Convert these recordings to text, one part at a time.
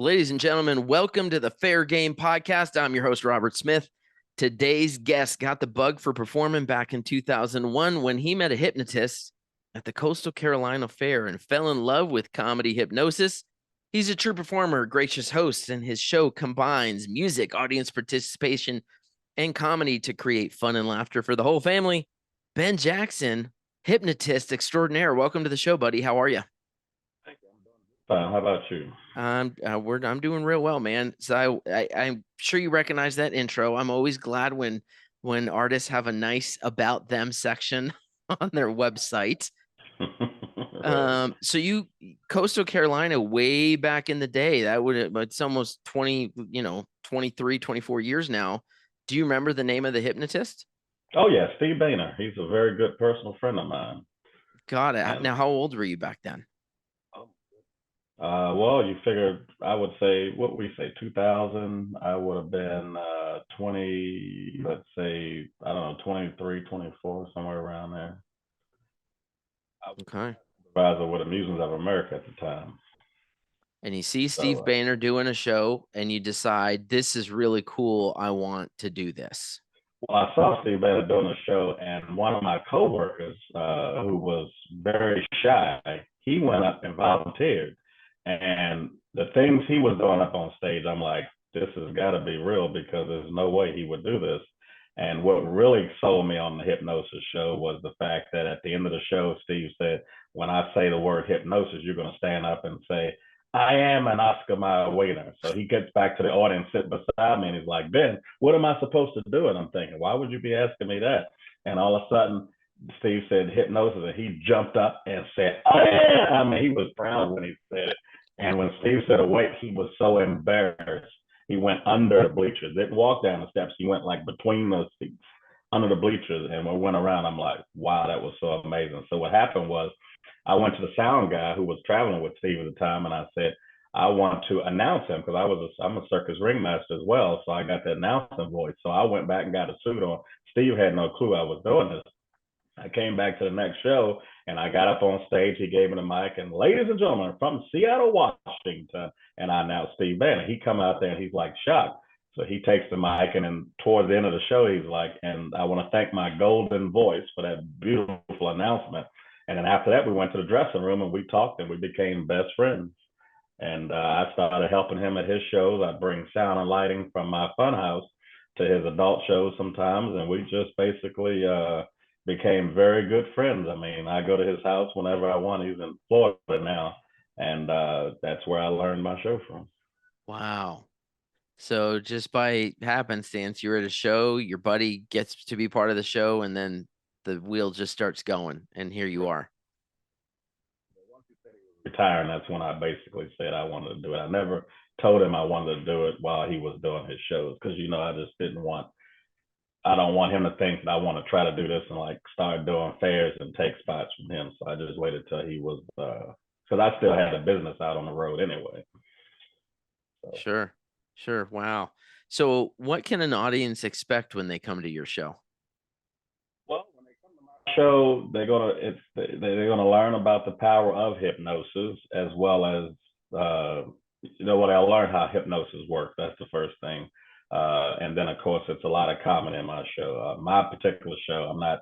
Ladies and gentlemen, welcome to the Fair Game Podcast. I'm your host, Robert Smith. Today's guest got the bug for performing back in 2001 when he met a hypnotist at the Coastal Carolina Fair and fell in love with comedy hypnosis. He's a true performer, gracious host, and his show combines music, audience participation, and comedy to create fun and laughter for the whole family. Ben Jackson, hypnotist extraordinaire. Welcome to the show, buddy. How are you? Fine. How about you? I'm doing real well, man. So I'm sure you recognize that intro. I'm always glad when artists have a nice about them section on their website. Right. So you Coastal Carolina way back in the day, it's almost 20, 23, 24 years now. Do you remember the name of the hypnotist? Oh yeah, Steve Boehner. He's a very good personal friend of mine. Got it. And Now, how old were you back then? well, you figured I would say what we say 2000. I would have been 20. Let's say I don't know 23, 24, somewhere around there. I was Okay. supervisor with Amusements of America at the time. And you see So Steve Boehner doing a show and you decide this is really cool. I want to do this. well, I saw Steve Boehner doing a show, and one of my coworkers, who was very shy, he went up and volunteered. And the things he was doing up on stage, I'm like, this has got to be real because there's no way he would do this. And what really sold me on the hypnosis show was the fact that at the end of the show, Steve said, when I say the word hypnosis, you're going to stand up and say, I am an Oscar Mayer waiter. So he gets back to the audience, sit beside me, and he's like, Ben, what am I supposed to do? And I'm thinking, why would you be asking me that? And all of a sudden, Steve said hypnosis, and he jumped up and said, oh, yeah. I mean, he was proud when he said it. And when Steve said, wait, he was so embarrassed. He went under the bleachers, didn't walk down the steps. He went like between those seats, under the bleachers. And when we went around, I'm like, wow, that was so amazing. So what happened was I went to the sound guy who was traveling with Steve at the time, and I said, I want to announce him because I'm a circus ringmaster as well. So I got the announcing voice. So I went back and got a suit on. Steve had no clue I was doing this. I came back to the next show and I got up on stage. He gave me the mic, and ladies and gentlemen from Seattle, Washington, and I announced Steve Banner. He come out there and he's like shocked. So he takes the mic, and then towards the end of the show, he's like, and I want to thank my golden voice for that beautiful announcement. And then after that, we went to the dressing room and we talked and we became best friends. And I started helping him at his shows. I bring sound and lighting from my fun house to his adult shows sometimes, and we just basically became very good friends. I mean, I go to his house whenever I want. He's in Florida now, and that's where I learned my show from. Wow. So just by happenstance, you're at a show, your buddy gets to be part of the show, and then the wheel just starts going, and here you are. Retiring, that's when I basically said I wanted to do it. I never told him I wanted to do it while he was doing his shows because I just didn't want. I don't want him to think that I want to try to do this and like start doing fairs and take spots from him. So I just waited till he was, because I still had a business out on the road anyway. So, Sure. Sure. Wow. So what can an audience expect when they come to your show? well, when they come to my show, they're gonna learn about the power of hypnosis as well as what I learned how hypnosis works. That's the first thing. And then, of course, it's a lot of comedy in my show. My particular show, I'm not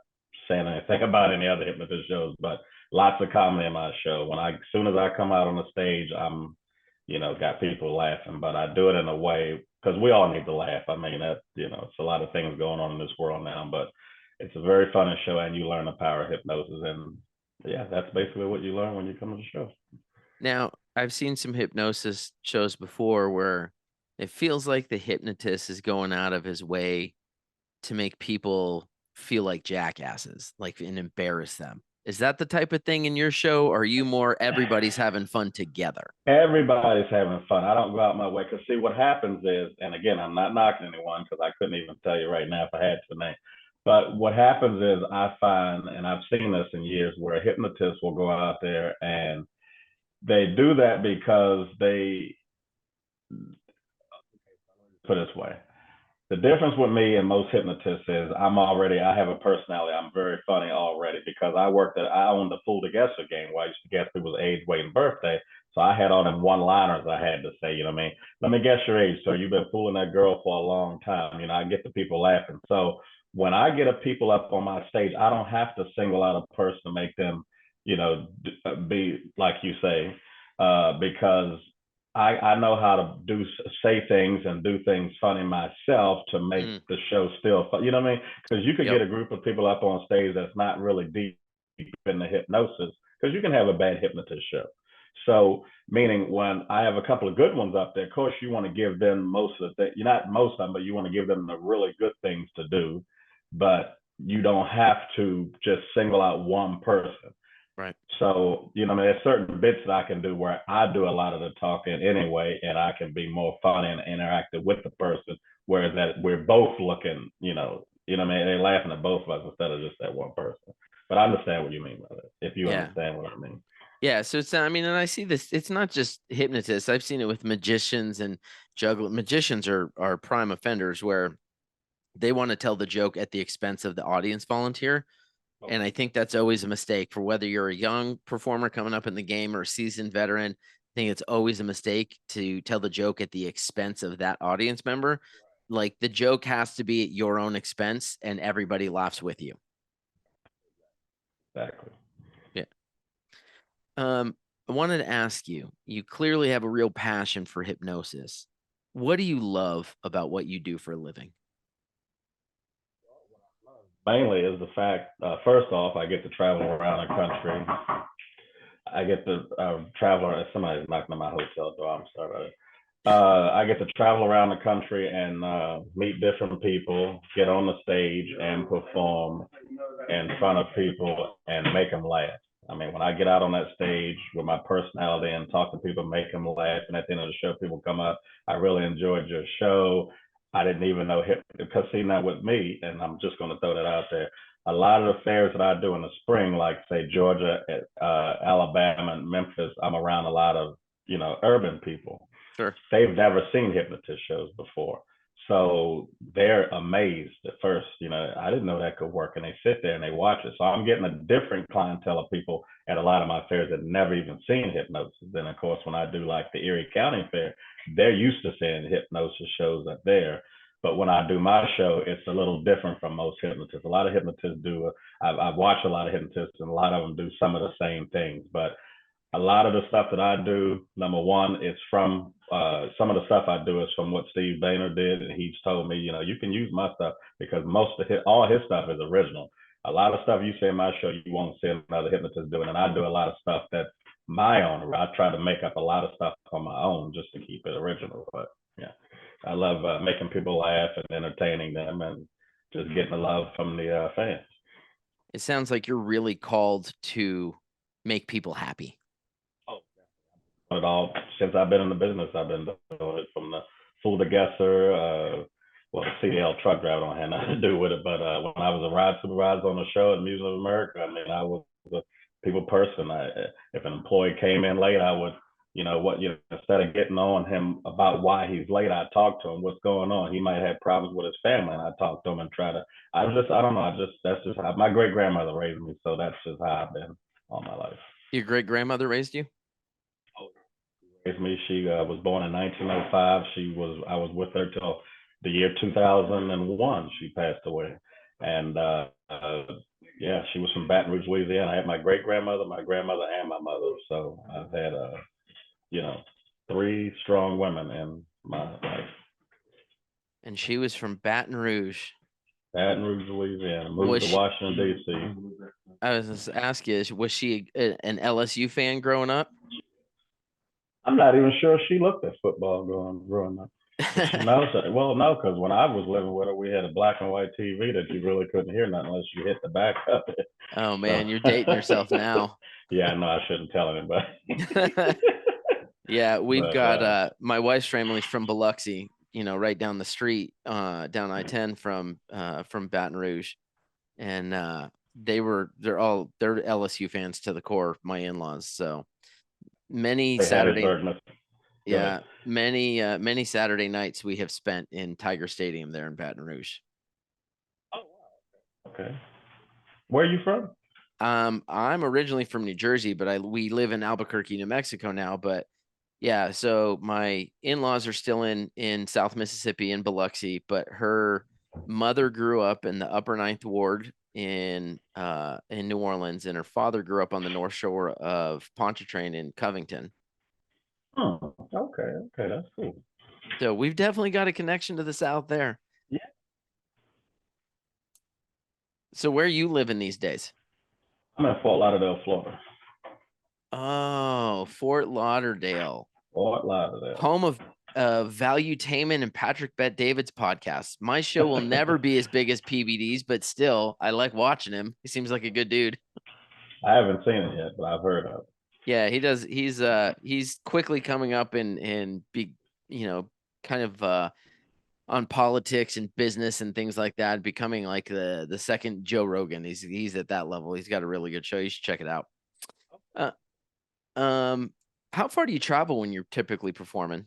saying anything about any other hypnotist shows, but lots of comedy in my show. As soon as I come out on the stage, I'm, got people laughing, but I do it in a way because we all need to laugh. I mean, it's a lot of things going on in this world now, but it's a very funny show, and you learn the power of hypnosis. And yeah, that's basically what you learn when you come to the show. Now, I've seen some hypnosis shows before where it feels like the hypnotist is going out of his way to make people feel like jackasses, like and embarrass them. Is that the type of thing in your show? Or are you more everybody's having fun together? Everybody's having fun. I don't go out my way because see what happens is, and again, I'm not knocking anyone because I couldn't even tell you right now if I had to name. But what happens is I find, and I've seen this in years, where a hypnotist will go out there and they do that because they put it this way. The difference with me and most hypnotists is I have a personality. I'm very funny already because I owned the Fool to Guesser game where I used to guess people's age, weight, and birthday. So I had all them one-liners I had to say, you know what I mean? Let me guess your age, sir. You've been fooling that girl for a long time. You know, I get the people laughing. So when I get a people up on my stage, I don't have to single out a person to make them, you know, be like you say, because I know how to say things and do things funny myself to make the show still fun. You know what I mean? Because you could get a group of people up on stage that's not really deep in the hypnosis, because you can have a bad hypnotist show. So, meaning when I have a couple of good ones up there, of course, you want to give them most of the things, not most of them, but you want to give them the really good things to do. But you don't have to just single out one person. Right. So, you know, I mean, there's certain bits that I can do where I do a lot of the talking anyway, and I can be more funny and interactive with the person, whereas that we're both looking, what I mean, they're laughing at both of us instead of just that one person. But I understand what you mean by that, if you understand what I mean. Yeah, so it's not, I mean, and I see this, it's not just hypnotists. I've seen it with magicians and jugglers. Magicians are prime offenders where they want to tell the joke at the expense of the audience volunteer. And I think that's always a mistake for whether you're a young performer coming up in the game or a seasoned veteran. I think it's always a mistake to tell the joke at the expense of that audience member. Like the joke has to be at your own expense and everybody laughs with you. Exactly. Yeah. I wanted to ask you, you clearly have a real passion for hypnosis. What do you love about what you do for a living? Mainly is the fact, first off, I get to travel around the country. I get to travel. Somebody's knocking on my hotel door. I'm sorry. I get to travel around the country and meet different people, get on the stage and perform in front of people and make them laugh. I mean, when I get out on that stage with my personality and talk to people, make them laugh, and at the end of the show, people come up, I really enjoyed your show. I didn't even know hip, because see, now with me, and I'm just going to throw that out there. A lot of the fairs that I do in the spring, like say Georgia, Alabama, and Memphis, I'm around a lot of urban people. Sure. They've never seen hypnotist shows before. So they're amazed at first. I didn't know that could work. And they sit there and they watch it. So I'm getting a different clientele of people at a lot of my fairs that never even seen hypnosis. Then, of course, when I do like the Erie County Fair, they're used to seeing hypnosis shows up there. But when I do my show, it's a little different from most hypnotists. A lot of hypnotists do, I've watched a lot of hypnotists, and a lot of them do some of the same things. But a lot of the stuff that I do, number one, is from some of the stuff I do is from what Steve Boehner did, and he's told me, you can use my stuff because all his stuff is original. A lot of stuff you see in my show, you won't see another hypnotist doing, and I do a lot of stuff that's my own. I try to make up a lot of stuff on my own just to keep it original. But yeah, I love making people laugh and entertaining them, and just getting the love from the fans. It sounds like you're really called to make people happy. It all since I've been in the business. I've been doing it from the fool to guesser. The CDL truck driver don't have nothing to do with it, but when I was a ride supervisor on the show at Music of America, I mean, I was a people person. If an employee came in late, I would, instead of getting on him about why he's late, I talk to him what's going on. He might have problems with his family, and I talk to him and try to. I don't know. That's just how my great grandmother raised me, so that's just how I've been all my life. Your great grandmother raised you? Me. She was born in 1905. I was with her till the year 2001. She passed away, and yeah, she was from Baton Rouge, Louisiana. I had my great grandmother, my grandmother, and my mother. So I've had three strong women in my life. And she was from Baton Rouge. Baton Rouge, Louisiana. Moved to Washington D.C. I was just asking, was she an LSU fan growing up? I'm not even sure she looked at football growing up. Well, no, because when I was living with her, we had a black and white TV that you really couldn't hear nothing unless you hit the back of it. Oh man, you're dating yourself now. Yeah, no, I shouldn't tell anybody. Yeah, we've got my wife's family's from Biloxi, right down the street, down I-10 from Baton Rouge, and they're LSU fans to the core, my in-laws. So many Saturday nights we have spent in Tiger Stadium there in Baton Rouge. Oh, wow. Okay. Where are you from? I'm originally from New Jersey, but we live in Albuquerque, New Mexico now. But yeah, so my in-laws are still in South Mississippi in Biloxi, but her mother grew up in the Upper Ninth Ward in New Orleans, and her father grew up on the North Shore of Pontchartrain in Covington. Oh, okay, that's cool. So we've definitely got a connection to the South there. Yeah, So where are you living these days? I'm in Fort Lauderdale, Florida. Oh, Fort Lauderdale, Fort Lauderdale. home of Valuetainment and Patrick Bet David's podcast. My show will never be as big as PBD's, but still, I like watching him. He seems like a good dude. I haven't seen it yet, but I've heard of it. Yeah, he does. He's quickly coming up and be, you know, kind of on politics and business and things like that, becoming like the second Joe Rogan. He's at that level. He's got a really good show. You should check it out. Uh, um, how far do you travel when you're typically performing?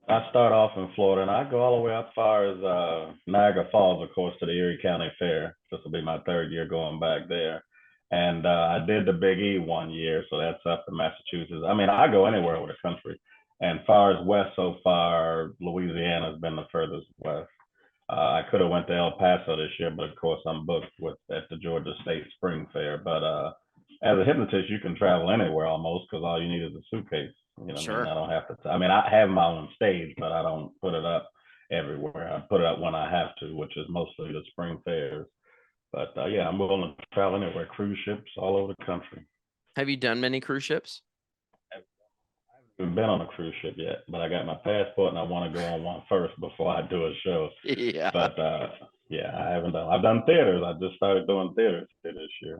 I start off in Florida and I go all the way up far as Niagara Falls, of course, to the Erie County Fair. This will be my third year going back there. And I did the Big E one year, so that's up in Massachusetts. I mean, I go anywhere with the country. And far as west so far, Louisiana's been the furthest west. I could have went to El Paso this year, but of course I'm booked with at the Georgia State Spring Fair. But as a hypnotist, you can travel anywhere almost because all you need is a suitcase. You know what I mean? Sure. I don't have to. I mean, I have my own stage, but I don't put it up everywhere. I put it up when I have to, which is mostly the spring fairs. But yeah, I'm willing to travel anywhere. Cruise ships all over the country. Have you done many cruise ships? I haven't been on a cruise ship yet, but I got my passport and I want to go on one first before I do a show. Yeah. But yeah, I haven't done. I've done theaters. I just started doing theaters this year.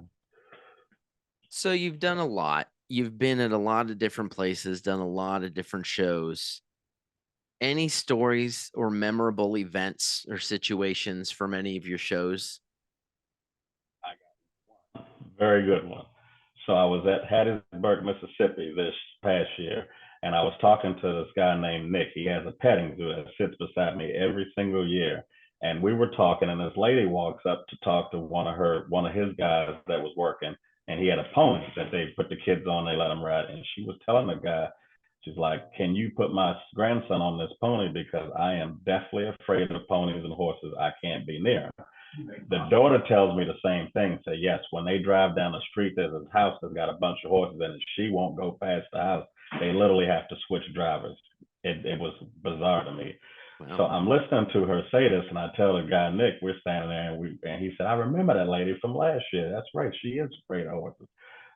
So you've done a lot. You've been at a lot of different places, done a lot of different shows. Any stories or memorable events or situations from any of your shows? Very good one. So I was at Hattiesburg, Mississippi this past year, and I was talking to this guy named Nick. He has a petting zoo that sits beside me every single year. And we were talking, and this lady walks up to talk to one of his guys that was working, and he had a pony that they put the kids on, they let them ride. And she was telling the guy, she's like, "Can you put my grandson on this pony because I am deathly afraid of ponies and horses. I can't be near." The daughter tells me the same thing. Say yes, when they drive down the street, there's a house that's got a bunch of horses in it. She won't go past the house. They literally have to switch drivers. It was bizarre to me. Wow. So I'm listening to her say this, and I tell the guy Nick, we're standing there, and he said, "I remember that lady from last year. That's right, she is afraid of horses."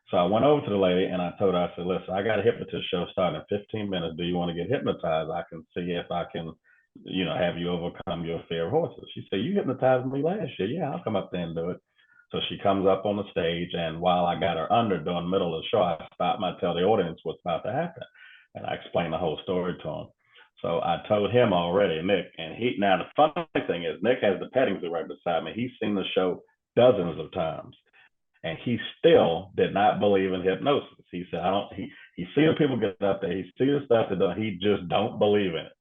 So I went over to the lady and I told her, I said, "Listen, I got a hypnotist show starting in 15 minutes. Do you want to get hypnotized? I can see if I can, have you overcome your fear of horses." She said, "You hypnotized me last year. Yeah, I'll come up there and do it." So she comes up on the stage, and while I got her under during the middle of the show, I stop and I tell the audience what's about to happen. And I explain the whole story to him. So I told him already, Nick, and now the funny thing is Nick has the petting zoo right beside me. He's seen the show dozens of times and he still did not believe in hypnosis. He said, "I don't." He seen people get up there. He see the stuff that he just don't believe in it.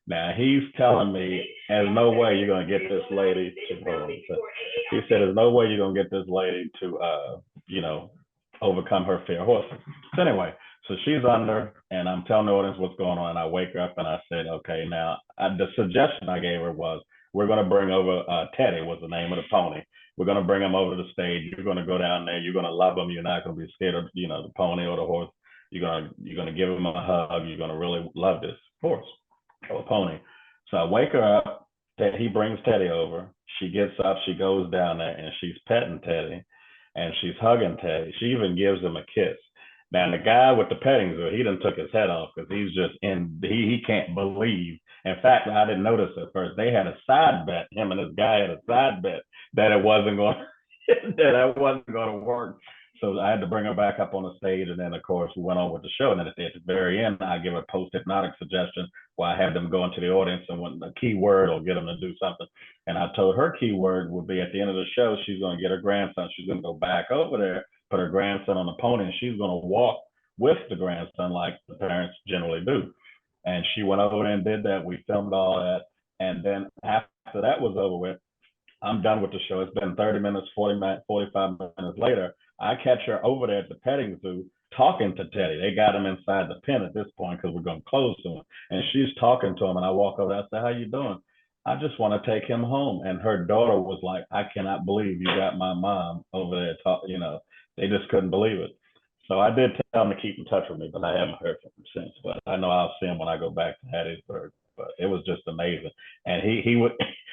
Now he's telling me, "There's no way you're gonna get this lady to." He said, "There's no way you're gonna get this lady to, overcome her fear of horses." So anyway, so she's under, and I'm telling the audience what's going on, and I wake her up and I said, "Okay, now the suggestion I gave her was we're gonna bring over Teddy was the name of the pony. We're gonna bring him over to the stage. You're gonna go down there. You're gonna love him. You're not gonna be scared of the pony or the horse. You're gonna give him a hug. You're gonna really love this horse or a pony." So I wake her up. He brings Teddy over. She gets up. She goes down there and she's petting Teddy, and she's hugging Teddy. She even gives him a kiss. Now the guy with the petting zoo, he done took his head off because he's just he can't believe. In fact, I didn't notice at first. They had a side bet. Him and this guy had a side bet that it wasn't going that wasn't going to work. So I had to bring her back up on the stage, and then of course we went on with the show. And then at the very end, I give a post hypnotic suggestion where I have them go into the audience and when a key word will get them to do something. And I told her key word would be at the end of the show, she's going to get her grandson. She's going to go back over there, put her grandson on the pony, and she's going to walk with the grandson like the parents generally do. And she went over there and did that. We filmed all that. And then after that was over with, I'm done with the show. It's been 30 minutes, 40 minutes, 45 minutes later. I catch her over there at the petting zoo talking to Teddy. They got him inside the pen at this point because we're going to close soon. And she's talking to him. And I walk over there. I say, how you doing? I just want to take him home. And her daughter was like, I cannot believe you got my mom over there talking. You know, they just couldn't believe it. So I did tell him to keep in touch with me, but I haven't heard from him since. But I know I'll see him when I go back to Hattiesburg. But it was just amazing. And he would,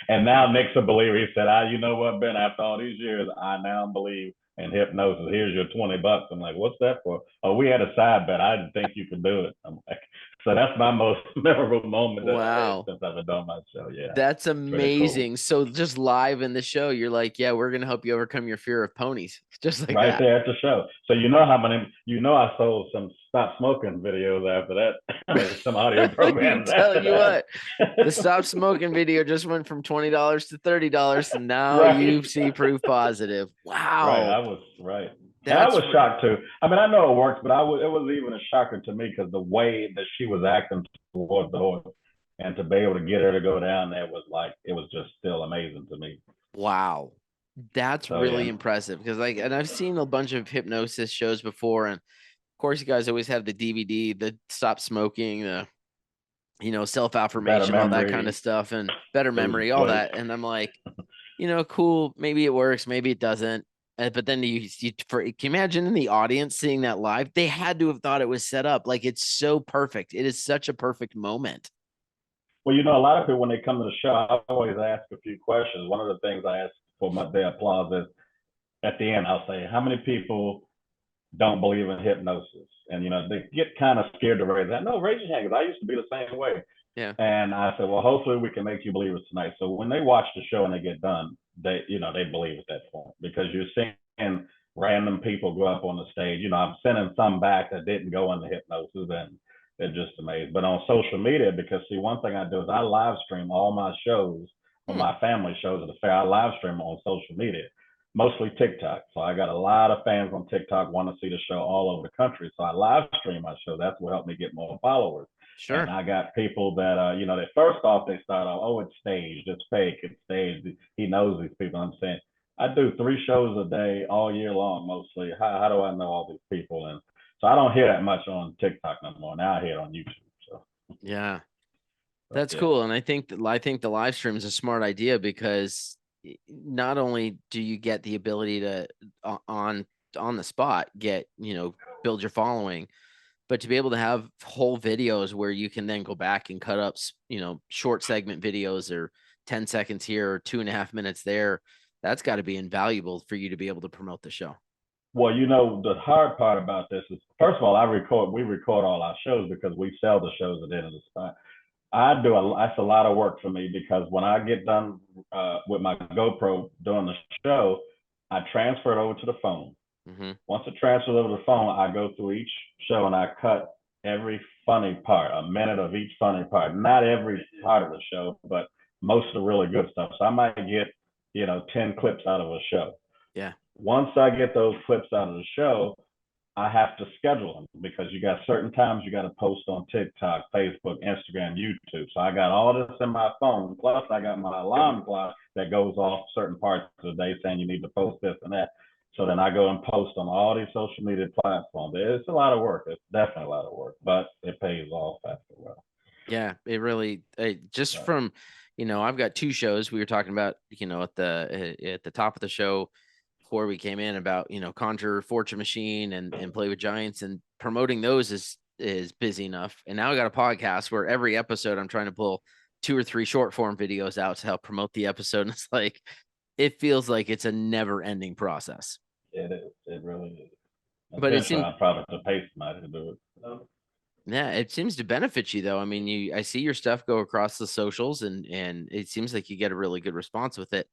and now Nick's a believer. He said, you know what, Ben, after all these years, I now believe in hypnosis. Here's your $20. I'm like, what's that for? Oh, we had a side bet. I didn't think you could do it. I'm like, so that's my most memorable moment that I had Wow. since I've been doing my show. Yeah. That's Pretty cool. amazing. So just live in the show, you're like, yeah, we're gonna help you overcome your fear of ponies. Just like Right that. there at the show. So you know how many, I sold some stop smoking videos after that, some audio programs. Tell you what, the stop smoking video just went from $20 to $30, and now Right. you see proof positive. Right. I Wow. was right. And I That's was shocked too. I mean, I know it works, but it was even a shocker to me because the way that she was acting towards the horse and to be able to get her to go down there was like, it was just still amazing to me. wow. That's So, really yeah. impressive because and I've seen a bunch of hypnosis shows before, and of course you guys always have the DVD, the stop smoking, the self-affirmation, all that kind of stuff, and better memory, all that. And I'm like, cool, maybe it works, maybe it doesn't. But then can you imagine in the audience seeing that live? They had to have thought it was set up. Like, it's so perfect. It is such a perfect moment. Well, a lot of people, when they come to the show, I always ask a few questions. One of the things I ask for their applause is at the end, I'll say, how many people don't believe in hypnosis? And, they get kind of scared to raise that. No, raise your hand, because I used to be the same way. Yeah. And I said, well, hopefully we can make you believers tonight. So when they watch the show and they get done, they believe at that point, because you're seeing random people go up on the stage. I'm sending some back that didn't go into hypnosis, and they're just amazed. But on social media, because see, one thing I do is I live stream all my shows, or my family shows at the fair. I live stream on social media, mostly TikTok. So I got a lot of fans on TikTok want to see the show all over the country. So I live stream my show. That's what helped me get more followers. Sure. And I got people that, that first off, they start off, oh, it's staged, it's fake, it's staged. He knows these people. I'm saying, I do 3 shows a day all year long, mostly. How do I know all these people? And so I don't hear that much on TikTok no more. Now I hear it on YouTube. So yeah, that's cool. And I think the live stream is a smart idea, because not only do you get the ability to on the spot build your following, but to be able to have whole videos where you can then go back and cut up, short segment videos, or 10 seconds here or 2.5 minutes there, that's got to be invaluable for you to be able to promote the show. Well, the hard part about this is, first of all, we record all our shows because we sell the shows at the end of the spot. That's a lot of work for me, because when I get done with my GoPro doing the show, I transfer it over to the phone. Mm-hmm. Once it transfers over the phone, I go through each show and I cut every funny part, a minute of each funny part. Not every part of the show, but most of the really good stuff. So I might get, 10 clips out of a show. Yeah. Once I get those clips out of the show, I have to schedule them, because you got certain times you got to post on TikTok, Facebook, Instagram, YouTube. So I got all this in my phone. Plus I got my alarm clock that goes off certain parts of the day saying you need to post this and that. So then I go and post on all these social media platforms. It's a lot of work. It's definitely a lot of work, but it pays off after a while. Yeah, it really, just right. From, I've got 2 shows we were talking about, at the top of the show before we came in, about, Conjure Fortune Machine and Play with Giants, and promoting those is busy enough. And now I got a podcast where every episode I'm trying to pull 2 or 3 short form videos out to help promote the episode. And it's like, it feels like it's a never ending process. It is. It really is. But it seems, I'm probably to pay somebody to do it. Yeah, it seems to benefit you, though. I mean, I see your stuff go across the socials, and it seems like you get a really good response with it.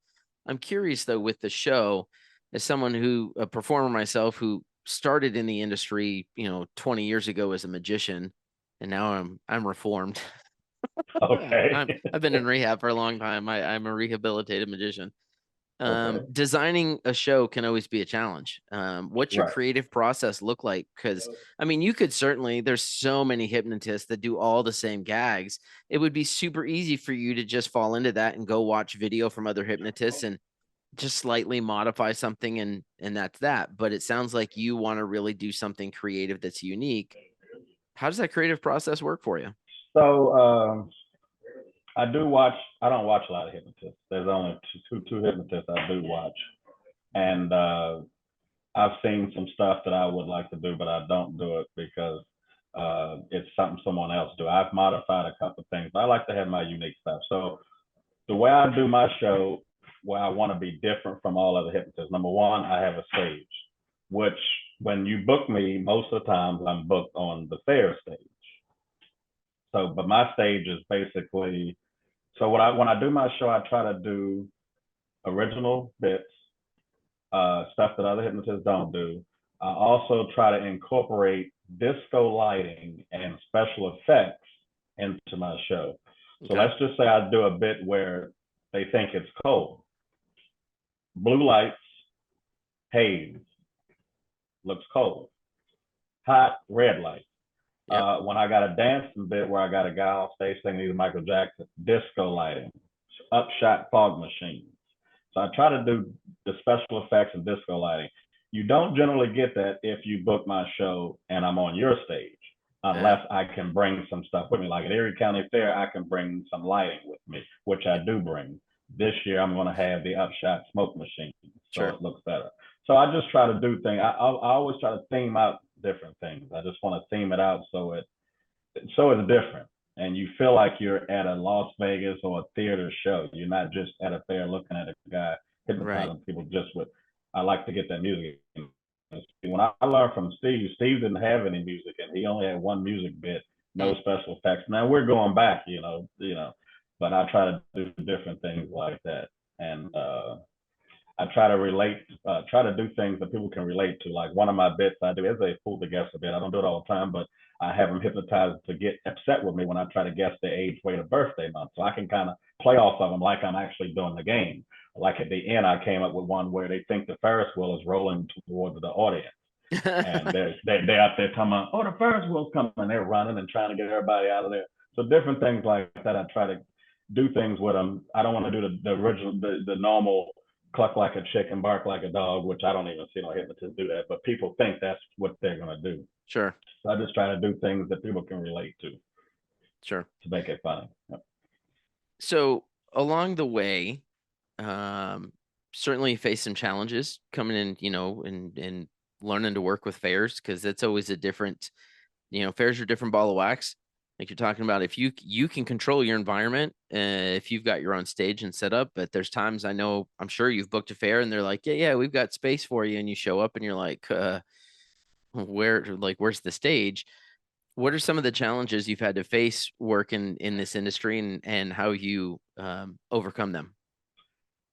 I'm curious, though, with the show, as someone a performer myself, who started in the industry, 20 years ago as a magician, and now I'm reformed. Okay. I've been in rehab for a long time. I'm a rehabilitated magician. Okay. Designing a show can always be a challenge. What's your creative process look like? Because I mean, you could certainly, there's so many hypnotists that do all the same gags. It would be super easy for you to just fall into that and go watch video from other hypnotists and just slightly modify something and that's that. But it sounds like you want to really do something creative that's unique. How does that creative process work for you? So I do watch. I don't watch a lot of hypnotists. There's only two hypnotists I do watch, and I've seen some stuff that I would like to do, but I don't do it because it's something someone else do. I've modified a couple of things, but I like to have my unique stuff. So the way I do my show, where I want to be different from all other hypnotists. Number one, I have a stage, which when you book me, most of the times I'm booked on the fair stage. So, but my stage is basically so when I do my show, I try to do original bits, stuff that other hypnotists don't do. I also try to incorporate disco lighting and special effects into my show. So Okay. let's just say I do a bit where they think it's cold. Blue lights, haze, looks cold. Hot, red light. Yep. When I got a dancing bit where I got a guy off stage singing either Michael Jackson, disco lighting, upshot fog machines. So I try to do the special effects and disco lighting. You don't generally get that if you book my show and I'm on your stage, Yeah. unless I can bring some stuff with me. Like at Erie County Fair, I can bring some lighting with me, which I do bring. This year, I'm going to have the upshot smoke machine, so Sure. it looks better. So I just try to do things. I always try to theme out different things. I just want to theme it out so it's different, and you feel like you're at a Las Vegas or a theater show. You're not just at a fair looking at a guy Right. hypnotizing people just with. I like to get that music. When I learned from Steve, Steve didn't have any music, and he only had one music bit, Hmm. no special effects. Now we're going back, but I try to do different things like that, and I try to try to do things that people can relate to. Like one of my bits I do is a fool the guest a bit. I don't do it all the time, but I have them hypnotized to get upset with me when I try to guess their age, weight, or birthday month. So I can kind of play off of them like I'm actually doing the game. Like at the end, I came up with one where they think the Ferris wheel is rolling towards the audience. And they're out there talking about, oh, the Ferris wheel's coming. They're running and trying to get everybody out of there. So different things like that. I try to do things with them. I don't want to do the original, the normal cluck like a chicken, bark like a dog, which I don't even see no hypnotists do that. But people think that's what they're going to do. Sure. So I just try to do things that people can relate Sure. to make it funny. Yep. So along the way, um, certainly face some challenges coming in, and learning to work with fairs because it's always a different, fairs are a different ball of wax. Like you're talking about, if you can control your environment, if you've got your own stage and set up, but there's times I know I'm sure you've booked a fair and they're like, yeah, we've got space for you, and you show up and you're like, where's the stage? What are some of the challenges you've had to face working in this industry and how you overcome them?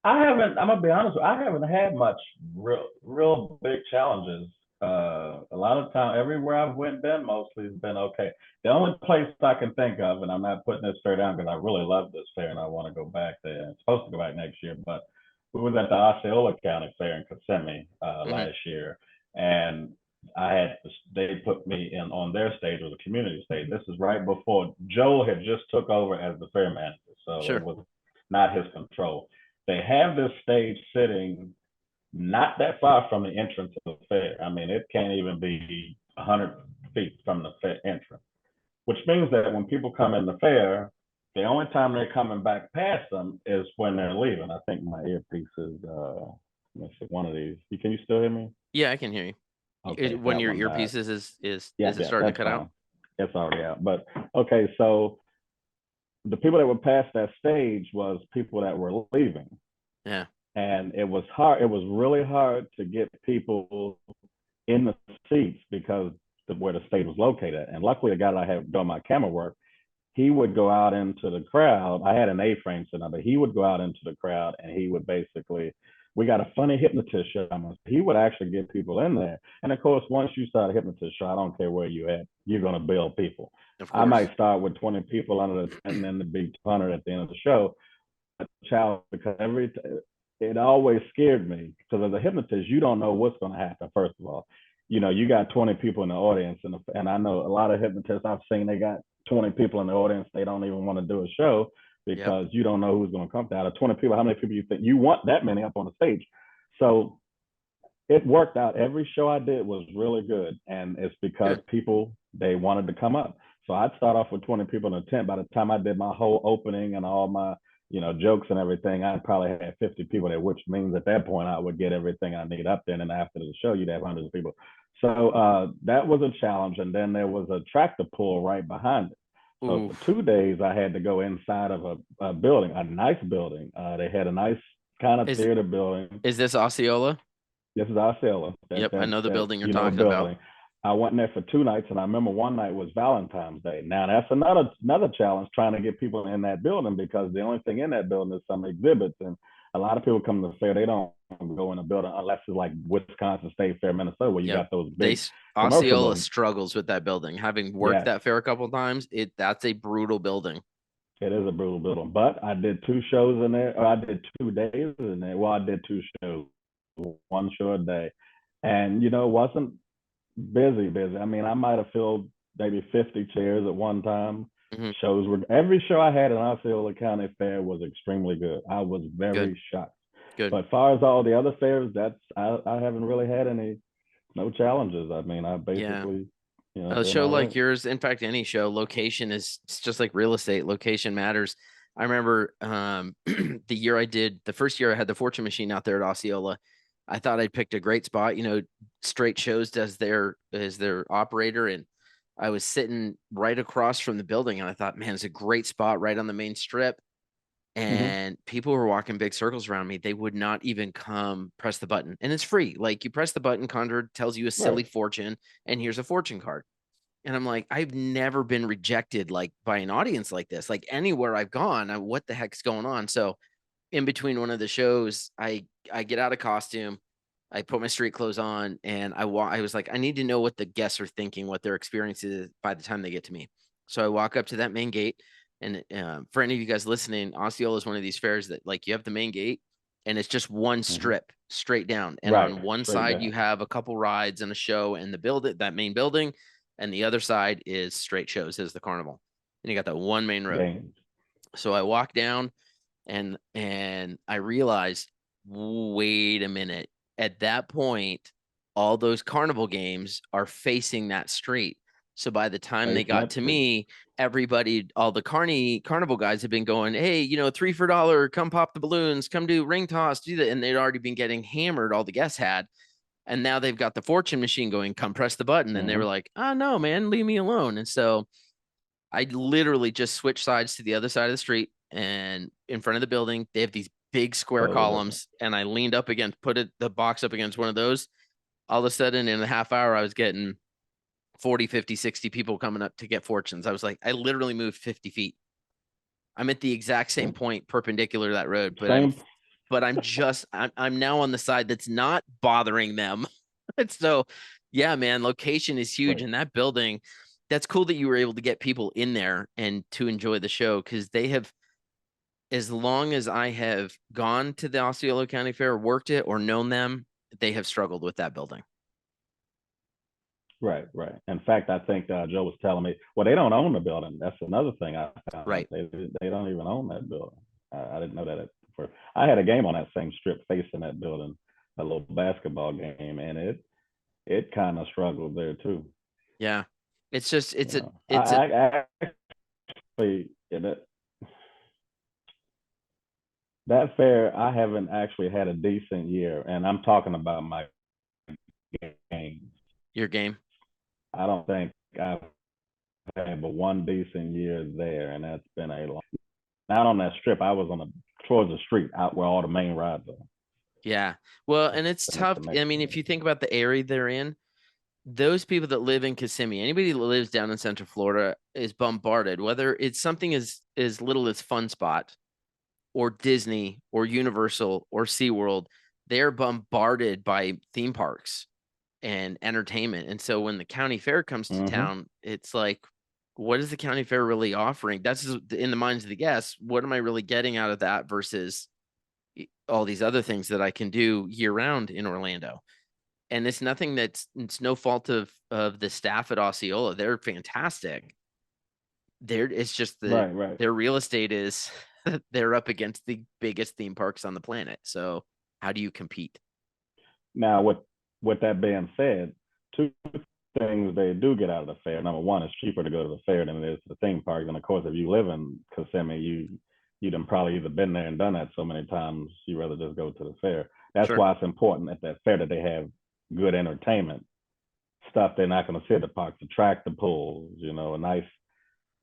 I haven't. I'm gonna be honest. I haven't had much real big challenges. A lot of time, everywhere I've been mostly has been okay. The only place I can think of, and I'm not putting this fair down because I really love this fair and I want to go back there. I'm supposed to go back next year, but we was at the Osceola County Fair in Kissimmee Hmm. last year, and they put me in on their stage, or the community stage. This is right before Joe had just took over as the fair manager, so it Sure. was not his control. They have this stage sitting not that far from the entrance of the fair. I mean, it can't even be 100 feet from the fair entrance, which means that when people come in the fair, the only time they're coming back past them is when they're leaving. I think my earpiece is, let me see, one of these. Can you still hear me? Yeah, I can hear you. Okay, When that your one died. earpieces is Yeah, it yeah, starting to that's cut out? fine. It's already out. But okay, so the people that were past that stage was people that were leaving, Yeah. and it was hard. It was really hard to get people in the seats because of where the stage was located. And luckily, the guy that I had doing my camera work, he would go out into the crowd. I had an A-frame sitting there, but he would go out into the crowd and he would basically. We got a funny hypnotist show. He would actually get people in there. And of course, once you start a hypnotist show, I don't care where you at, you're going to build people. Of I course. might start with 20 people under the tent and then to be 200 at the end of the show. Challenge because it always scared me because as a hypnotist, you don't know what's going to happen. First of all, you got 20 people in the audience, and I know a lot of hypnotists I've seen, they got 20 people in the audience. They don't even want to do a show Yep. because you don't know who's going to come. Out of 20 people, how many people you think you want that many up on the stage? So it worked out. Every show I did was really good, and it's because Good. people, they wanted to come up. So I'd start off with 20 people in the tent. By the time I did my whole opening and all my jokes and everything, I probably had 50 people there, which means at that point I would get everything I need up there. And then after the show, you'd have hundreds of people. So that was a challenge. And then there was a tractor pull right behind it. So Ooh. for 2 days, I had to go inside of a building, a nice building. They had a nice kind of theater building. Is this Osceola? This is Osceola. Yep, I know the building you're talking building. about. I went in there for 2 nights, and I remember one night was Valentine's Day. Now that's another challenge, trying to get people in that building, because the only thing in that building is some exhibits, and a lot of people come to the fair. They don't go in a building unless it's like Wisconsin State Fair, Minnesota, where you got those big Osceola struggles with that building. Having worked that fair a couple of times, that's a brutal building. It is a brutal building, but I did 2 shows in there. Or I did 2 days in there. Well, I did 2 shows, 1 show a day, and it wasn't busy. I mean, I might have filled maybe 50 chairs at one time. Mm-hmm. Every show I had in Osceola County Fair was extremely good. I was very shocked. Good. But as far as all the other fairs, I haven't really had no challenges. I mean, I basically, a show like yours, in fact, any show, location it's just like real estate. Location matters. I remember the first year I had the Fortune machine out there at Osceola. I thought I'd picked a great spot. Straight Shows as their operator, and I was sitting right across from the building, and I thought, man, it's a great spot right on the main strip. And people were walking big circles around me. They would not even come press the button, and it's free. Like, you press the button, Condor tells you a silly fortune, and here's a fortune card. And I'm like, I've never been rejected like by an audience like this. Like, anywhere I've gone, what the heck's going on? So in between one of the shows, I get out of costume, I put my street clothes on, and I was like, I need to know what the guests are thinking, what their experience is by the time they get to me. So I walk up to that main gate, and for any of you guys listening, Osceola is one of these fairs that, like, you have the main gate, and it's just one strip straight down, and on one side you have a couple rides and a show in the that main building, and the other side is Straight Shows, is the carnival, and you got that one main road. So I walk down, and I realized, wait a minute. At that point, all those carnival games are facing that street. So by the time they got to me, everybody, all the carnival guys have been going, hey, 3 for $1, come pop the balloons, come do ring toss, do that. And they'd already been getting hammered, all the guests had. And now they've got the fortune machine going, come press the button. And they were like, oh, no, man, leave me alone. And so I literally just switched sides to the other side of the street, and in front of the building, they have these big square columns, and I leaned up against, the box up against one of those. All of a sudden, in a half hour, I was getting 40, 50, 60 people coming up to get fortunes. I was like, I literally moved 50 feet. I'm at the exact same point perpendicular to that road, but I'm now on the side that's not bothering them. So yeah, man, location is huge in that building. That's cool that you were able to get people in there and to enjoy the show, because they have, as long as I have gone to the Osceola County Fair, worked it, or known them, they have struggled with that building. Right. In fact, I think Joe was telling me, well, they don't own the building. That's another thing I found. Right. They don't even own that building. I didn't know that. I had a game on that same strip facing that building, a little basketball game, and it kind of struggled there too. Yeah. It's just, that fair, I haven't actually had a decent year, and I'm talking about my games. Your game? I don't think I've had but one decent year there, and that's been a long. Not on that strip. I was towards the street, out where all the main rides are. Yeah. Well, and it's tough. I mean, if you think about the area they're in, those people that live in Kissimmee, anybody that lives down in Central Florida is bombarded, whether it's something as little as Fun Spot or Disney or Universal or SeaWorld, they're bombarded by theme parks and entertainment. And so when the county fair comes to town, it's like, what is the county fair really offering? That's in the minds of the guests. What am I really getting out of that versus all these other things that I can do year round in Orlando? and it's nothing it's no fault of the staff at Osceola. They're fantastic. It's just Right. their real estate is they're up against the biggest theme parks on the planet. So how do you compete? Now, with that being said, two things they do get out of the fair. Number one, it's cheaper to go to the fair than it is to the theme park. And of course, if you live in Kissimmee, you done probably either been there and done that so many times, you rather just go to the fair. That's Sure. why it's important at that fair that they have good entertainment stuff. They're not going to see at the parks, the tractor pulls, a nice,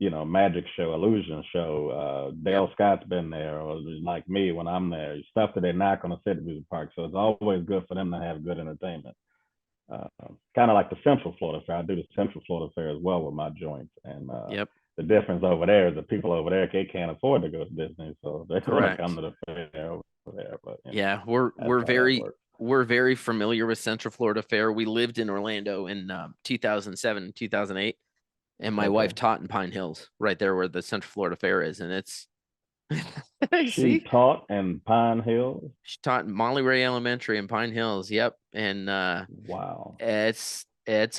magic show, illusion show. Yep. Dale Scott's been there, or like me when I'm there, stuff that they're not going to see at the music park. So it's always good for them to have good entertainment. Kind of like the Central Florida Fair. I do the Central Florida Fair as well with my joints, and Yep. the difference over there is the people over there they can't afford to go to Disney, so they're going to come Correct. to the fair over there. But Yeah, that's how that works. we're very familiar with Central Florida Fair. We lived in Orlando in 2007, 2008, and my wife Okay. taught in Pine Hills, right there where the Central Florida Fair is, and it's She see, taught in Pine Hills. she taught in Molly Ray Elementary in Pine Hills. Yep, and Wow, it's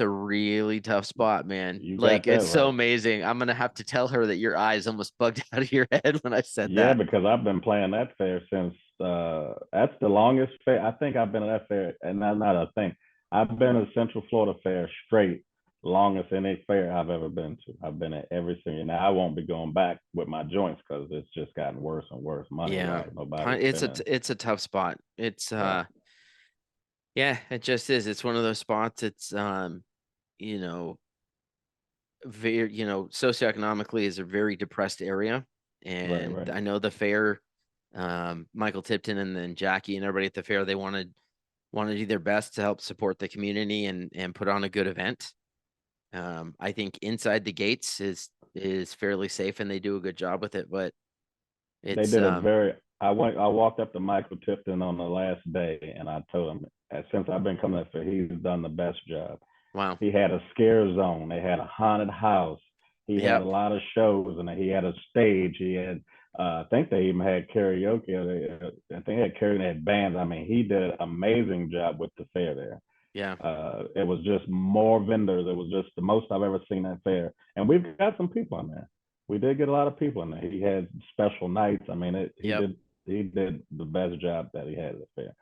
a really tough spot, man. you Like got that it's so right. amazing. I'm gonna have to tell her that your eyes almost bugged out of your head when I said Yeah, that. because I've been playing that fair since that's the longest fair. I think I've been at that fair, and that's not a thing. I've been at Central Florida Fair straight, longest any fair I've ever been to. I've been at every single. Now I won't be going back with my joints because it's just gotten worse and worse money Yeah, wise. Nobody's spending. it's a tough spot. It's Yeah, yeah, it just is. It's one of those spots. It's you know, very socioeconomically is a very depressed area, and right. I know the fair, Michael Tipton and then Jackie and everybody at the fair, they wanted to do their best to help support the community and put on a good event. I think inside the gates is fairly safe and they do a good job with it, but They it's did a very. I walked up to Michael Tipton on the last day, and I told him, since I've been coming up, he's done the best job. wow. He had a scare zone. They had a haunted house. He had a Yep. lot of shows, and he had a stage. He had, I think they even had karaoke. I think they had karaoke. They had bands. I mean, he did an amazing job with the fair there. Yeah. It was just more vendors. It was just the most I've ever seen at fair. And we've got some people in there. We did get a lot of people in there. He had special nights. I mean, Yep. he did the best job that he had at the fair.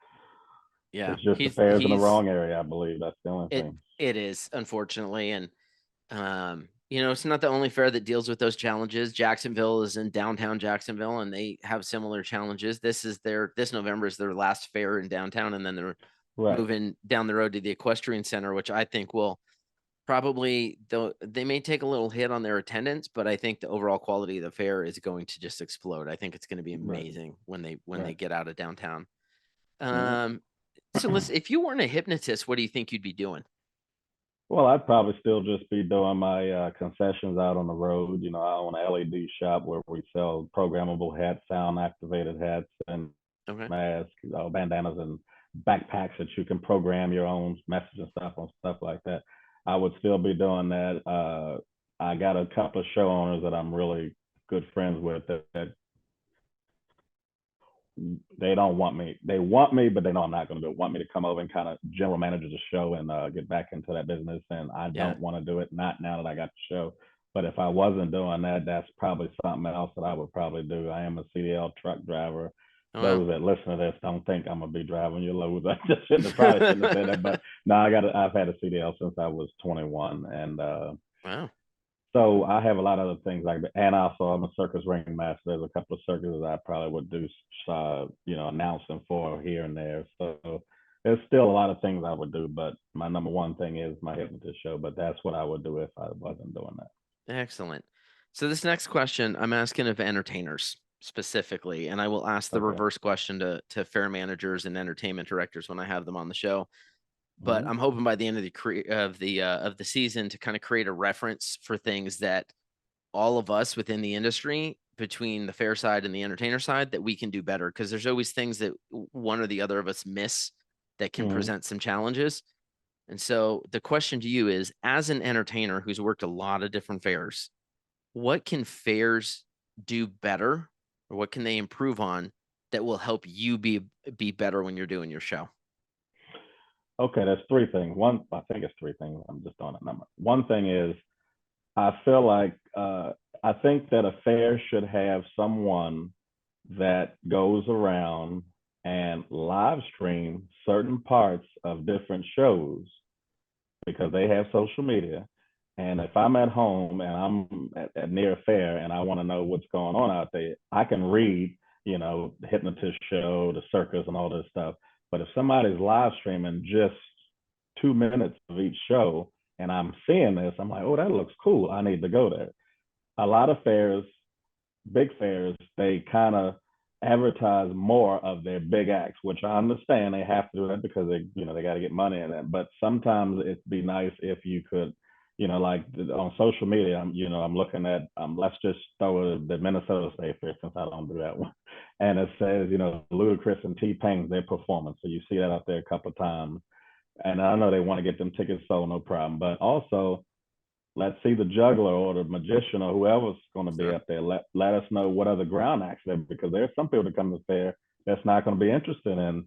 Yeah. It's just the fair's in the He's wrong area, I believe. That's the only it thing. it is, unfortunately. And it's not the only fair that deals with those challenges. Jacksonville is in downtown Jacksonville and they have similar challenges. This November is their last fair in downtown, and then they're Right. moving down the road to the equestrian center, which I think will probably, though they may take a little hit on their attendance, but I think the overall quality of the fair is going to just explode. I think it's going to be Right. amazing when they Right. get out of downtown. Yeah. Um, so listen, if you weren't a hypnotist, what do you think you'd be doing? Well, I'd probably still just be doing my concessions out on the road. I own an LED shop where we sell programmable hats, sound activated hats, and Okay. masks, bandanas, and backpacks that you can program your own message and stuff on stuff like that. I would still be doing that. I got a couple of show owners that I'm really good friends with that they don't want me. They want me, but they know I'm not going to do it. Want me to come over and kind of general manage the show and get back into that business. And I Yeah. don't want to do it. Not now that I got the show. But if I wasn't doing that, that's probably something else that I would probably do. I am a CDL truck driver. Oh, wow. Those that listen to this don't think I'm gonna be driving your loads. I just probably shouldn't have said that. But no, I've had a CDL since I was 21, and Wow. so I have a lot of other things like that. And also, I'm a circus ring master. There's a couple of circuses I probably would do, announcing for here and there. So there's still a lot of things I would do, but my number one thing is my hypnotist show. But that's what I would do if I wasn't doing that. Excellent. So this next question, I'm asking of entertainers specifically, and I will ask the Okay. reverse question to fair managers and entertainment directors when I have them on the show. But Mm-hmm. I'm hoping by the end of the season to kind of create a reference for things that all of us within the industry, between the fair side and the entertainer side, that we can do better, because there's always things that one or the other of us miss that can Mm-hmm. present some challenges. And so the question to you is, as an entertainer who's worked a lot of different fairs, what can fairs do better, or what can they improve on that will help you be better when you're doing your show? okay, there's three things. One, I think it's three things. I'm just on a number. One thing is, I feel like I think that a fair should have someone that goes around and live stream certain parts of different shows because they have social media. And if I'm at home and I'm at near a fair and I want to know what's going on out there, I can read, the hypnotist show, the circus, and all this stuff. But if somebody's live streaming just 2 minutes of each show and I'm seeing this, I'm like, oh, that looks cool. I need to go there. A lot of fairs, big fairs, they kind of advertise more of their big acts, which I understand they have to do that because they got to get money in it. But sometimes it'd be nice if you could, like on social media, I'm looking at, let's just throw the Minnesota State Fair since I don't do that one, and it says, Ludacris and T-Pain's their performance. So you see that out there a couple of times, and I know they want to get them tickets sold, no problem. But also, let's see the juggler or the magician or whoever's going to be up there. Let us know what other ground acts there, because there's some people that come to the fair that's not going to be interested in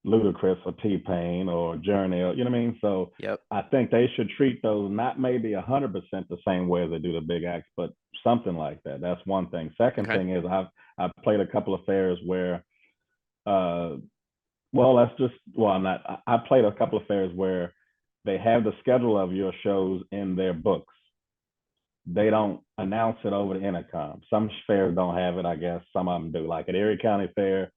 Ludacris or T-Pain or Journey, or, you know what I mean? So Yep. I think they should treat those not maybe 100% the same way as they do the big acts, but something like that. That's one thing. Second thing is I've played a couple of fairs where, I played a couple of fairs where they have the schedule of your shows in their books. They don't announce it over the intercom. Some fairs don't have it, I guess. Some of them do. Like at Erie County Fair,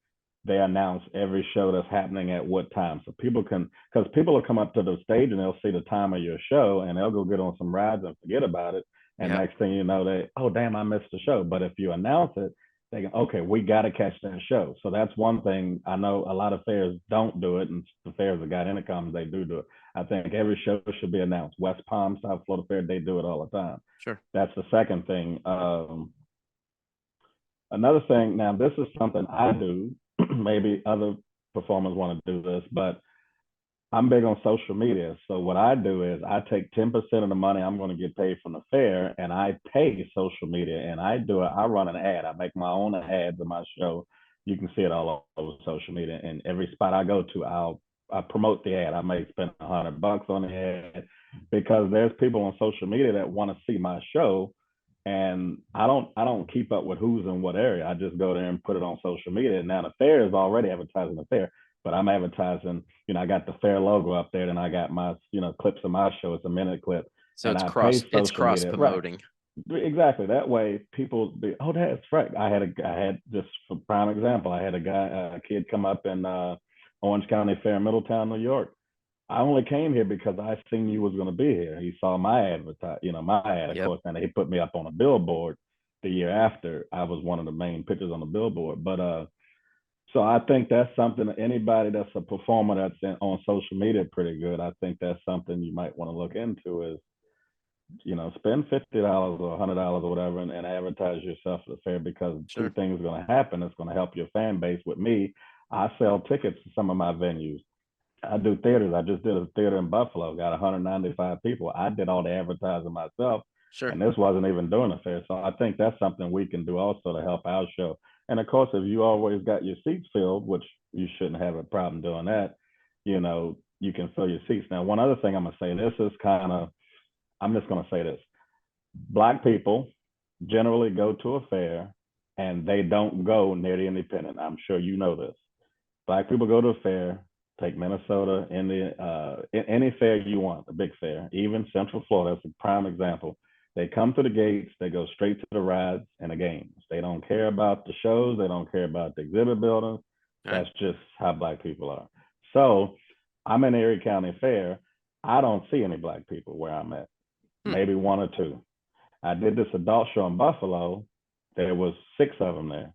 they announce every show that's happening at what time. So because people will come up to the stage and they'll see the time of your show and they'll go get on some rides and forget about it. And next thing you know, oh, damn, I missed the show. But if you announce it, they go, okay, we got to catch that show. So that's one thing. I know a lot of fairs don't do it, and the fairs that got intercoms, they do it. I think every show should be announced. West Palm, South Florida Fair, they do it all the time. Sure. That's the second thing. Another thing, now this is something I do. Maybe other performers want to do this, but I'm big on social media. So what I do is I take 10% of the money I'm going to get paid from the fair and I pay social media, and I run an ad. I make my own ads of my show. You can see it all over social media, and every spot I go to, I promote the ad. I may spend $100 on the ad because there's people on social media that want to see my show, and I don't keep up with who's in what area. I just go there and put it on social media. Now the fair is already advertising the fair, but I'm advertising, I got the fair logo up there, and I got my, clips of my show. It's a minute clip. So and it's cross promoting. Right. Exactly. That way people be, oh, that's right. I had just for prime example, I had a kid come up in Orange County Fair, Middletown, New York. I only came here because I seen you was going to be here. He saw my my ad, of course, and he put me up on a billboard the year after. I was one of the main pictures on the billboard. But so I think that's something, anybody that's a performer that's on social media pretty good, I think that's something you might want to look into is, spend $50 or $100 or whatever and advertise yourself at the fair, because two things are going to happen. It's going to help your fan base. With me, I sell tickets to some of my venues. I do theaters. I just did a theater in Buffalo, got 195 people. I did all the advertising myself. Sure. And this wasn't even doing a fair. So I think that's something we can do also to help our show. And of course, if you always got your seats filled, which you shouldn't have a problem doing that, you can fill your seats. Now, one other thing I'm going to say, I'm just going to say this. Black people generally go to a fair and they don't go near the independent. I'm sure you know this. Black people go to a fair, take Minnesota, any fair you want, a big fair, even Central Florida, that's a prime example. They come to the gates, they go straight to the rides and the games. They don't care about the shows, they don't care about the exhibit buildings. That's just how Black people are. So I'm in Erie County Fair. I don't see any Black people where I'm at, maybe one or two. I did this adult show in Buffalo. There was 6 of them there.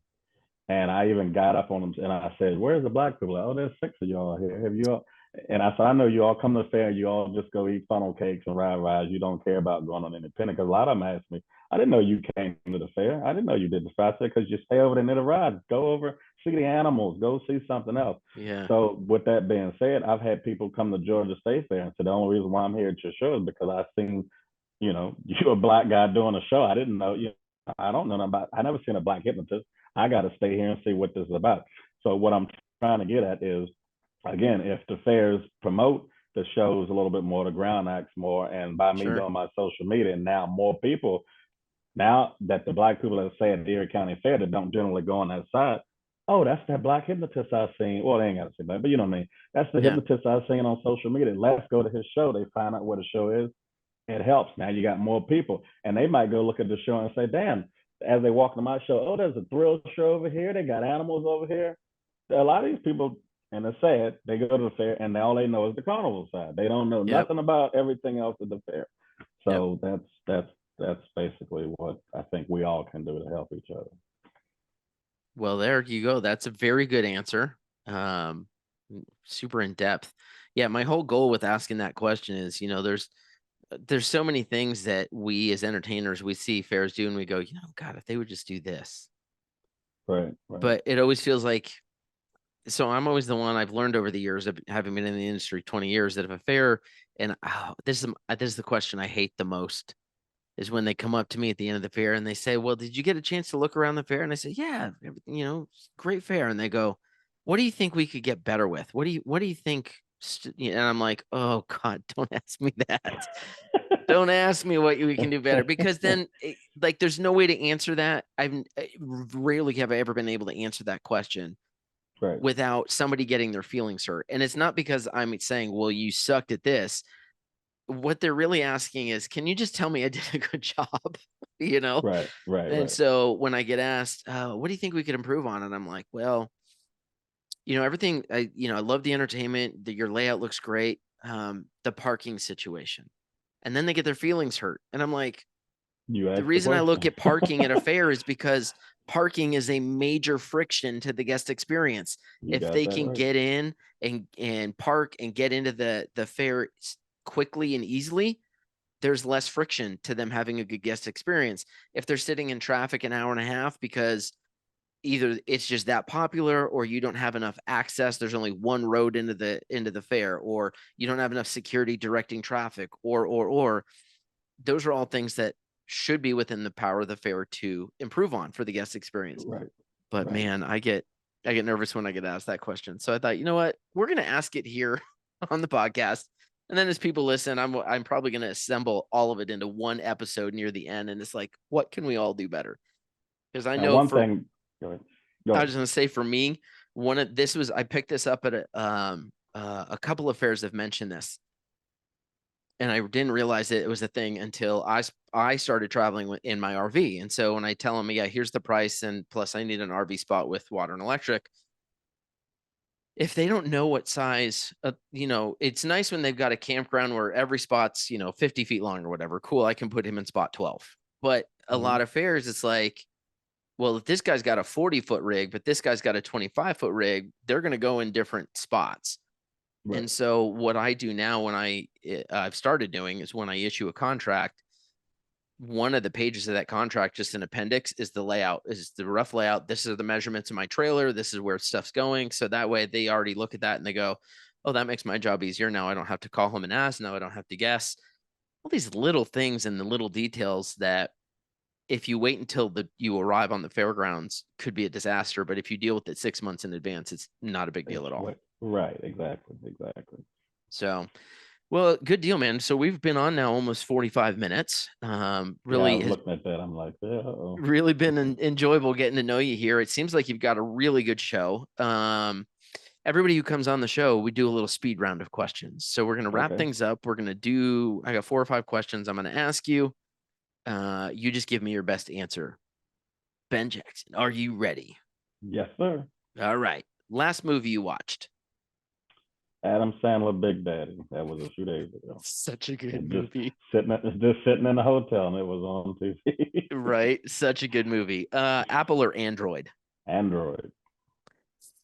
And I even got up on them and I said, where's the Black people? Oh, there's 6 of y'all here. Have you all? And I said, I know you all come to the fair. You all just go eat funnel cakes and ride rides. You don't care about going on independent. Because a lot of them asked me, I didn't know you came to the fair. I didn't know you did the fair. I said, because you stay over there near the rides. Go over, see the animals. Go see something else. Yeah. So with that being said, I've had people come to Georgia State Fair and said, the only reason why I'm here at your show is because I seen, you're a Black guy doing a show. I didn't know you. I don't know about. I never seen a Black hypnotist. I got to stay here and see what this is about. So what I'm trying to get at is, again, if the fairs promote the shows a little bit more, the ground acts more. And by me Sure. doing my social media, now more people, now that the black people that say at the Erie County Fair that don't generally go on that side, oh, that's that black hypnotist I've seen. Well, they ain't got to say that, but you know what I mean. That's the Yeah. hypnotist I've seen on social media. Let's go to his show. They find out what the show is. It helps. Now you got more people, and they might go look at the show and say, "Damn!" As they walk to my show, oh, there's a thrill show over here. They got animals over here. A lot of these people, and it's sad, they go to the fair and all they know is the carnival side. They don't know Yep. nothing about everything else at the fair. Yep. So that's basically what I think we all can do to help each other. Well, there you go. That's a very good answer. Super in depth. Yeah, my whole goal with asking that question is, there's so many things that we as entertainers we see fairs do and we go, God, if they would just do this. Right, right. But it always feels like so I'm always the one I've learned over the years of having been in the industry 20 years that if a fair and this is the question I hate the most is when they come up to me at the end of the fair and they say, "Well, did you get a chance to look around the fair?" And I say, "Yeah, everything, great fair." And they go, "What do you think we could get better with? What do you think?" And I'm like, "Oh God, don't ask me that. Don't ask me what we can do better because then, like, there's no way to answer that. I rarely have I ever been able to answer that question Right. without somebody getting their feelings hurt. And it's not because I'm saying, well, you sucked at this. What they're really asking is, can you just tell me I did a good job? you know? Right, right, And right. so when I get asked, what do you think we could improve on? And I'm like, well, everything, I love the entertainment, your layout looks great. The parking situation. And then they get their feelings hurt. And I'm like, You the asked the reason I look question. at parking at a fair is because parking is a major friction to the guest experience. You If got they that can right. get in and park and get into the fair quickly and easily, there's less friction to them having a good guest experience. If they're sitting in traffic an hour and a half because either it's just that popular or you don't have enough access, there's only one road into the fair, or you don't have enough security directing traffic, or those are all things that should be within the power of the fair to improve on for the guest experience. Right, But right. man, I get nervous when I get asked that question. So I thought, you know what? We're gonna ask it here on the podcast. And then as people listen, I'm probably gonna assemble all of it into one episode near the end. And it's like, what can we all do better? Because I Now, know one for thing. Go ahead. Go I ahead. was gonna say for me, I picked this up at a couple of fairs have mentioned this and I didn't realize it was a thing until I started traveling in my RV. And so when I tell them, yeah, here's the price, and plus I need an RV spot with water and electric. If they don't know what size, it's nice when they've got a campground where every spot's 50 feet long or whatever. Cool, I can put him in spot 12. But a lot Mhm. of fairs, it's like, well, if this guy's got a 40-foot rig, but this guy's got a 25-foot rig, they're going to go in different spots. Right, And so what I do now when I've started doing is when I issue a contract, one of the pages of that contract, just an appendix, is the layout, is the rough layout. This is the measurements of my trailer. This is where stuff's going. So that way they already look at that and they go, oh, that makes my job easier. Now I don't have to call him and ask. Now I don't have to guess. All these little things and the little details that if you wait until you arrive on the fairgrounds could be a disaster. But if you deal with it 6 months in advance, it's not a big deal it's at all. what. Right, exactly, exactly. So, well, good deal, man. So we've been on now almost 45 minutes. Yeah, I Really was has looking at that. I'm like, yeah, oh. really been enjoyable getting to know you here. It seems like you've got a really good show. Everybody who comes on the show, we do a little speed round of questions. So we're going to wrap Okay. things up. I got 4 or 5 questions I'm going to ask you. You just give me your best answer. Ben Jackson, are you ready? Yes, sir. All right. Last movie you watched. Adam Sandler, Big Daddy. That was a few days ago. Such a good And just movie. sitting in the hotel, and it was on TV. Right. Such a good movie. Apple or Android? Android,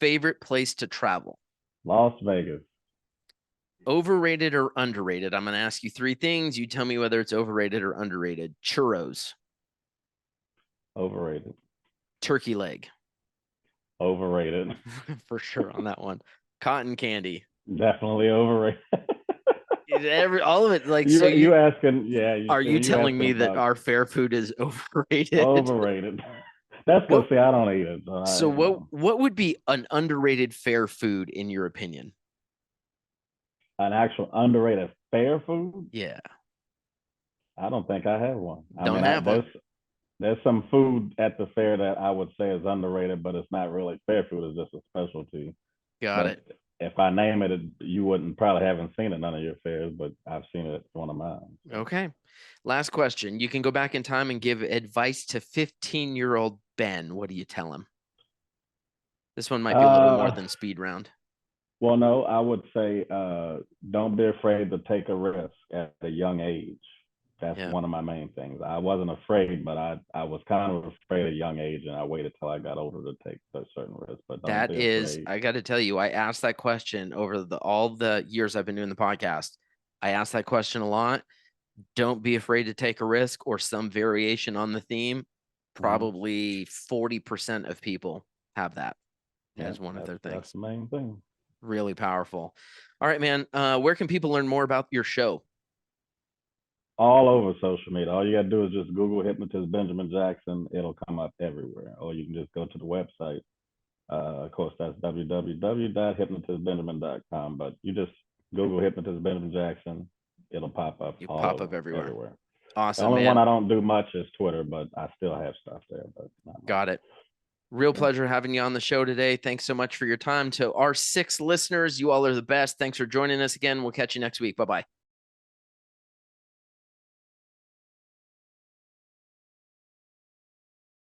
Favorite place to travel? Las Vegas, Overrated or underrated? I'm going to ask you 3 things. You tell me whether it's overrated or underrated. Churros, overrated, turkey leg, overrated, for sure on that one. Cotton candy. definitely overrated. All of it. Like, so You asking? Yeah, are you you telling asking me that about our fair food is overrated? overrated. That's because What? see, I don't eat it. So So I, what would be an underrated fair food in your opinion? An actual underrated fair food? Yeah. I don't think I have one. I Don't mean, have one. there's some food at the fair that I would say is underrated, but it's not really fair food. It's just a specialty. Got But it. if I name it, you wouldn't probably haven't seen it at none of your fairs, but I've seen it at one of mine. So. Okay. Last question. You can go back in time and give advice to 15-year-old Ben. What do you tell him? This one might be a little more Uh, than speed round. well, no, I would say don't be afraid to take a risk at a young age. That's Yeah. one of my main things. I wasn't afraid, but I was kind of afraid at a young age, and I waited till I got older to take a certain risk. But don't That be is, afraid. I got to tell you, I asked that question over all the years I've been doing the podcast. I asked that question a lot. Don't be afraid to take a risk or some variation on the theme. Mhm. Probably 40% of people have that Yeah, as one of their that's things. the main thing. Really powerful. All right, man. Where can people learn more about your show? All over social media. All you got to do is just Google Hypnotist Benjamin Jackson. It'll come up everywhere. Or you can just go to the website. Of course, that's www.hypnotistbenjamin.com. But you just Google Hypnotist Benjamin Jackson. It'll pop up You all pop up over, everywhere. everywhere. The Awesome, only one man. I don't do much is Twitter, but I still have stuff there, but not much. Got it. Real Yep. pleasure having you on the show today. Thanks so much for your time. To our 6 listeners, you all are the best. Thanks for joining us again. We'll catch you next week. Bye bye.